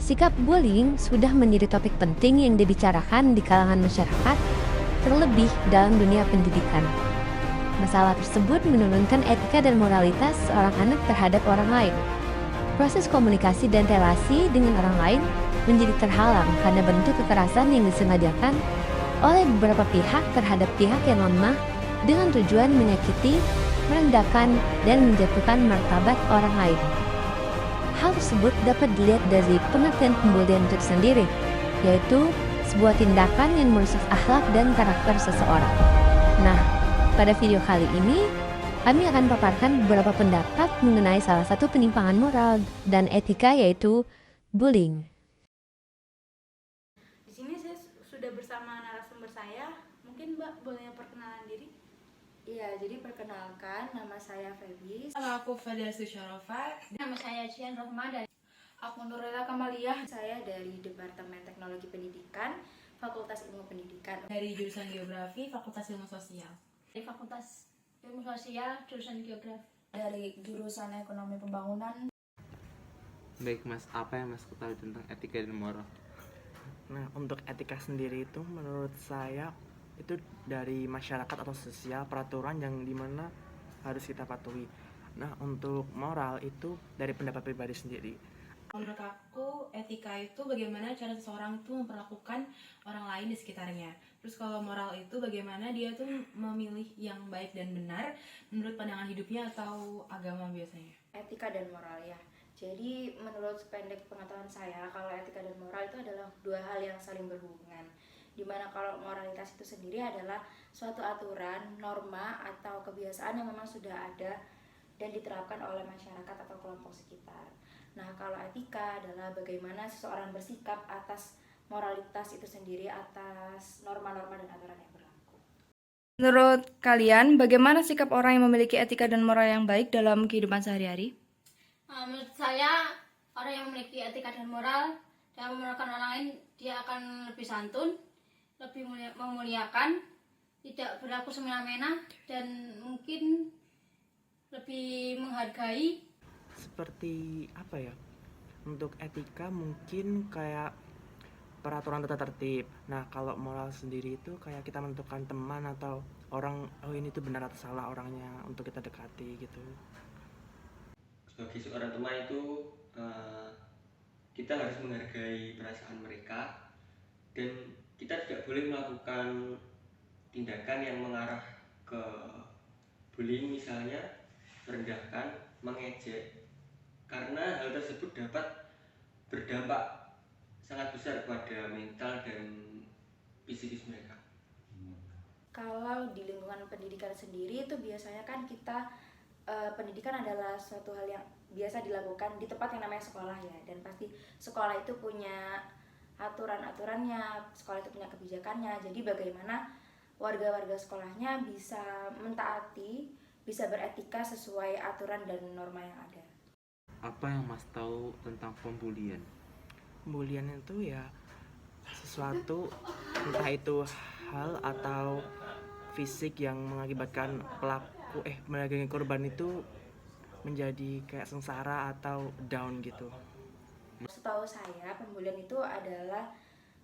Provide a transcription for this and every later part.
Sikap bullying sudah menjadi topik penting yang dibicarakan di kalangan masyarakat, terlebih dalam dunia pendidikan. Masalah tersebut menurunkan etika dan moralitas seorang anak terhadap orang lain. Proses komunikasi dan relasi dengan orang lain menjadi terhalang karena bentuk kekerasan yang disengajakan oleh beberapa pihak terhadap pihak yang lemah dengan tujuan menyakiti, merendahkan, dan menjatuhkan martabat orang lain. Hal tersebut dapat dilihat dari pengertian pembulian itu sendiri, yaitu sebuah tindakan yang merusak akhlak dan karakter seseorang. Nah, pada video kali ini, kami akan paparkan beberapa pendapat mengenai salah satu penyimpangan moral dan etika, yaitu bullying. Di sini saya sudah bersama narasumber saya. Mungkin Mbak boleh perkenalan diri? Iya, jadi perkenalkan, nama saya Feby. Nama aku Fadila Susyarofa. Nama saya Cian Rohma dan aku Nurlela Kamaliyah. Saya dari Departemen Teknologi Pendidikan, Fakultas Ilmu Pendidikan. Dari jurusan Geografi, Fakultas Ilmu Sosial. Dari Fakultas Ilmu Sosial, jurusan Geografi. Dari jurusan Ekonomi Pembangunan. Baik Mas, apa yang Mas ketahui tentang etika dan moral? Nah, untuk etika sendiri itu menurut saya itu dari masyarakat atau sosial peraturan yang dimana harus kita patuhi. Nah, untuk moral itu dari pendapat pribadi sendiri. Menurut aku, etika itu bagaimana cara seseorang itu memperlakukan orang lain di sekitarnya. Terus kalau moral itu bagaimana dia tuh memilih yang baik dan benar menurut pandangan hidupnya atau agama biasanya. Etika dan moral ya. Jadi menurut sependek pengetahuan saya, kalau etika dan moral itu adalah dua hal yang saling berhubungan. Dimana kalau moralitas itu sendiri adalah suatu aturan, norma, atau kebiasaan yang memang sudah ada dan diterapkan oleh masyarakat atau kelompok sekitar. Nah, kalau etika adalah bagaimana seseorang bersikap atas moralitas itu sendiri, atas norma-norma dan aturan yang berlaku. Menurut kalian, bagaimana sikap orang yang memiliki etika dan moral yang baik dalam kehidupan sehari-hari? Menurut saya, orang yang memiliki etika dan moral dalam memerankan orang lain, dia akan lebih santun, lebih memuliakan, tidak berlaku semena-mena, dan mungkin lebih menghargai. Seperti apa ya? Untuk etika mungkin kayak peraturan tata tertib. Nah, kalau moral sendiri itu kayak kita menentukan teman atau orang, oh ini tuh benar atau salah orangnya untuk kita dekati gitu. Sebagai seorang teman itu kita harus menghargai perasaan mereka dan kita tidak boleh melakukan tindakan yang mengarah ke bullying, misalnya merendahkan, mengejek, karena hal tersebut dapat berdampak sangat besar kepada mental dan psikis mereka. Kalau di lingkungan pendidikan sendiri itu biasanya kan kita pendidikan adalah suatu hal yang biasa dilakukan di tempat yang namanya sekolah ya, dan pasti sekolah itu punya aturan-aturannya, sekolah itu punya kebijakannya. Jadi bagaimana warga-warga sekolahnya bisa mentaati, bisa beretika sesuai aturan dan norma yang ada. Apa yang Mas tahu tentang pembulian? Pembulian itu ya sesuatu, entah itu hal atau fisik yang mengakibatkan mengakibatkan korban itu menjadi kayak sengsara atau down gitu. Setahu saya, pembulian itu adalah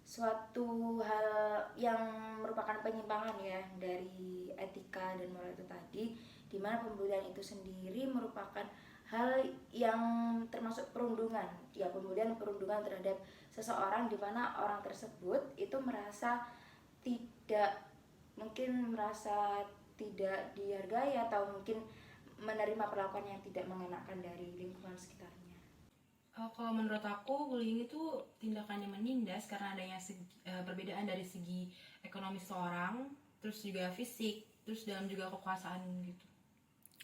suatu hal yang merupakan penyimpangan ya dari etika dan moral itu tadi, di mana pembulian itu sendiri merupakan hal yang termasuk perundungan. Ya, pembulian perundungan terhadap seseorang di mana orang tersebut itu merasa tidak dihargai atau mungkin menerima perlakuan yang tidak mengenakan dari lingkungan sekitarnya. Kalau menurut aku, bullying itu tindakan yang menindas karena adanya perbedaan dari segi ekonomi seorang, terus juga fisik, terus dalam juga kekuasaan gitu.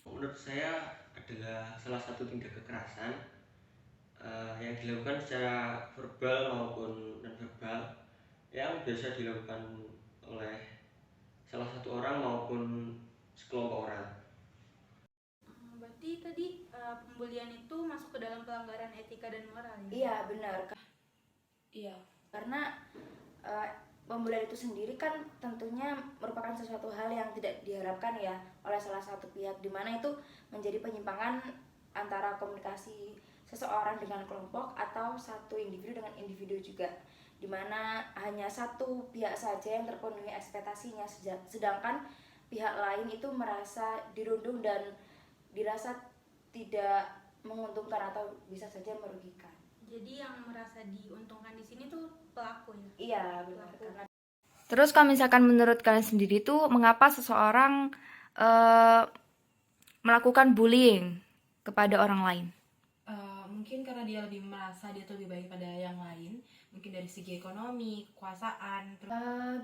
Menurut saya adalah salah satu tindak kekerasan yang dilakukan secara verbal maupun non-verbal yang biasa dilakukan oleh salah satu orang maupun sekelompok orang. Berarti tadi pembulian itu masuk ke dalam pelanggaran etika dan moral ya? Iya, benar. Iya. Karena pembulian itu sendiri kan tentunya merupakan sesuatu hal yang tidak diharapkan ya oleh salah satu pihak, di mana itu menjadi penyimpangan antara komunikasi seseorang dengan kelompok atau satu individu dengan individu juga, dimana hanya satu pihak saja yang terpenuhi ekspektasinya, sedangkan pihak lain itu merasa dirundung dan dirasa tidak menguntungkan atau bisa saja merugikan. Jadi yang merasa diuntungkan di sini tuh pelaku ya? Iya benar. Karena Terus kalau misalkan menurut kalian sendiri tuh mengapa seseorang melakukan bullying kepada orang lain? Mungkin karena dia lebih merasa dia tuh lebih baik pada yang lain, mungkin dari segi ekonomi, kekuasaan.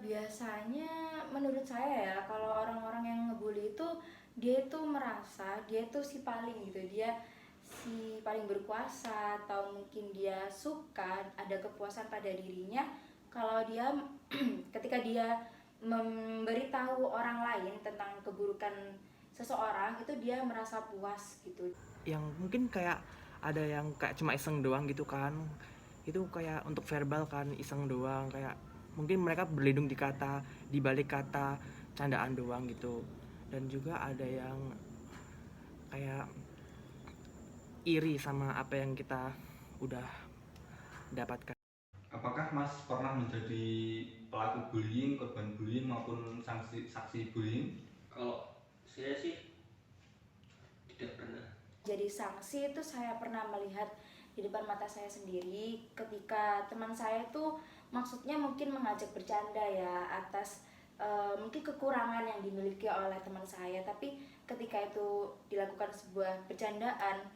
biasanya menurut saya ya, kalau orang-orang yang ngebully itu dia itu merasa dia itu si paling gitu, dia si paling berkuasa, atau mungkin dia suka ada kepuasan pada dirinya kalau dia ketika dia memberitahu orang lain tentang keburukan seseorang itu dia merasa puas gitu. Yang mungkin kayak ada yang kayak cuma iseng doang gitu kan, itu kayak untuk verbal kan, iseng doang, kayak mungkin mereka berlindung di balik kata candaan doang gitu. Dan juga ada yang kayak iri sama apa yang kita udah dapatkan. Apakah Mas pernah menjadi pelaku bullying, korban bullying maupun saksi bullying? Kalau saya sih tidak pernah. Jadi sanksi itu saya pernah melihat di depan mata saya sendiri ketika teman saya itu maksudnya mungkin mengajak bercanda ya atas mungkin kekurangan yang dimiliki oleh teman saya, tapi ketika itu dilakukan sebuah bercandaan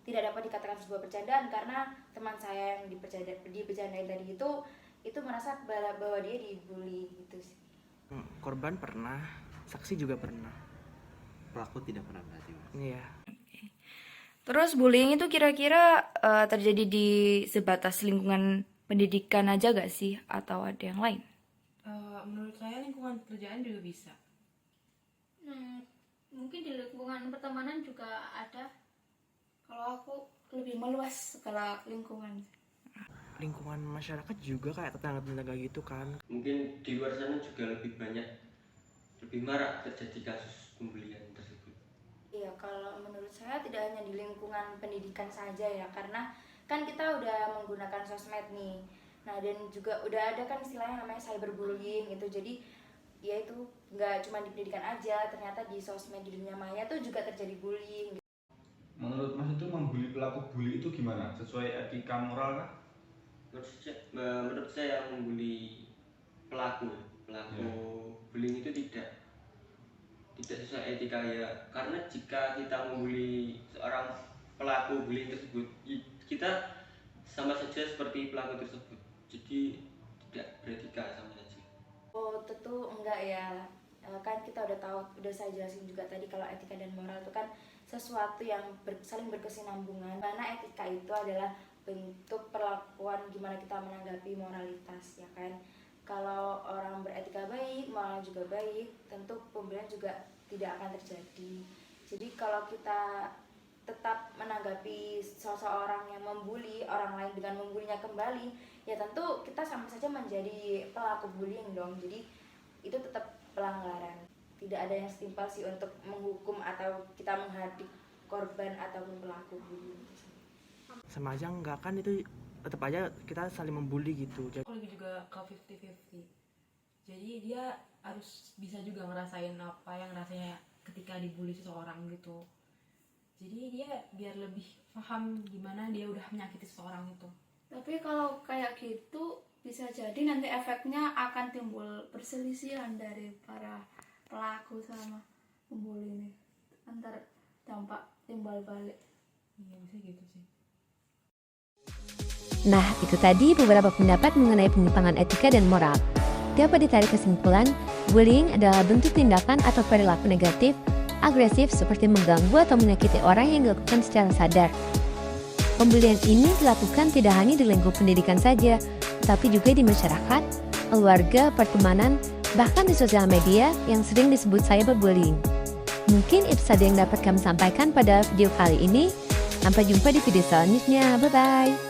tidak dapat dikatakan sebuah bercandaan karena teman saya yang dibercandain tadi itu merasa bahwa dia dibully gitu sih. Korban pernah, saksi juga pernah. Pelaku tidak pernah berarti Mas. Iya. Terus bullying itu kira-kira terjadi di sebatas lingkungan pendidikan aja gak sih? Atau ada yang lain? Menurut saya lingkungan pekerjaan juga bisa. Mungkin di lingkungan pertemanan juga ada. Kalau aku lebih meluas skala lingkungan. Lingkungan masyarakat juga kayak tetangga-tetangga gitu kan. Mungkin di luar sana juga lebih marak terjadi kasus pembulian tersebut. Iya, kalau menurut saya tidak hanya di lingkungan pendidikan saja ya, karena kan kita udah menggunakan sosmed nih. Nah, dan juga udah ada kan istilahnya namanya cyberbullying itu. Jadi ya itu nggak cuma di pendidikan aja, ternyata di sosmed, di dunia maya tuh juga terjadi bullying. Menurut Mas itu membuli pelaku bully itu gimana? Sesuai etika moral kah? Menurut saya membuli pelaku bullying itu tidak sesuai etika ya, karena jika kita membuli seorang pelaku bullying tersebut, kita sama saja seperti pelaku tersebut, jadi tidak beretika sama saja. Oh tentu enggak ya, kan kita udah saya jelasin juga tadi kalau etika dan moral itu kan sesuatu yang saling berkesinambungan, mana etika itu adalah bentuk perlakuan gimana kita menanggapi moralitas ya kan. Kalau orang beretika baik, moral juga baik, tentu pembulian juga tidak akan terjadi. Jadi kalau kita tetap menanggapi seseorang yang membuli orang lain dengan membulinya kembali, ya tentu kita sama saja menjadi pelaku bullying dong. Jadi itu tetap pelanggaran. Tidak ada yang setimpal sih untuk menghukum atau kita menghadap korban atau pelaku bullying. Sama aja enggak kan, itu tetap aja kita saling membuli gitu. Aku lagi juga ke 50-50. Jadi dia harus bisa juga ngerasain apa yang rasanya ketika dibully seseorang gitu. Jadi dia biar lebih paham gimana dia udah menyakiti seseorang itu. Tapi kalau kayak gitu bisa jadi nanti efeknya akan timbul perselisihan dari para pelaku sama pembuli ini, antar dampak timbal balik. Iya bisa gitu sih. Nah, itu tadi beberapa pendapat mengenai penyimpangan etika dan moral. Dapat ditarik kesimpulan, bullying adalah bentuk tindakan atau perilaku negatif, agresif seperti mengganggu atau menyakiti orang yang dilakukan secara sadar. Pembulian ini dilakukan tidak hanya di lingkup pendidikan saja, tapi juga di masyarakat, keluarga, pertemanan, bahkan di sosial media yang sering disebut cyberbullying. Mungkin itu saja yang dapat kami sampaikan pada video kali ini. Sampai jumpa di video selanjutnya. Bye-bye.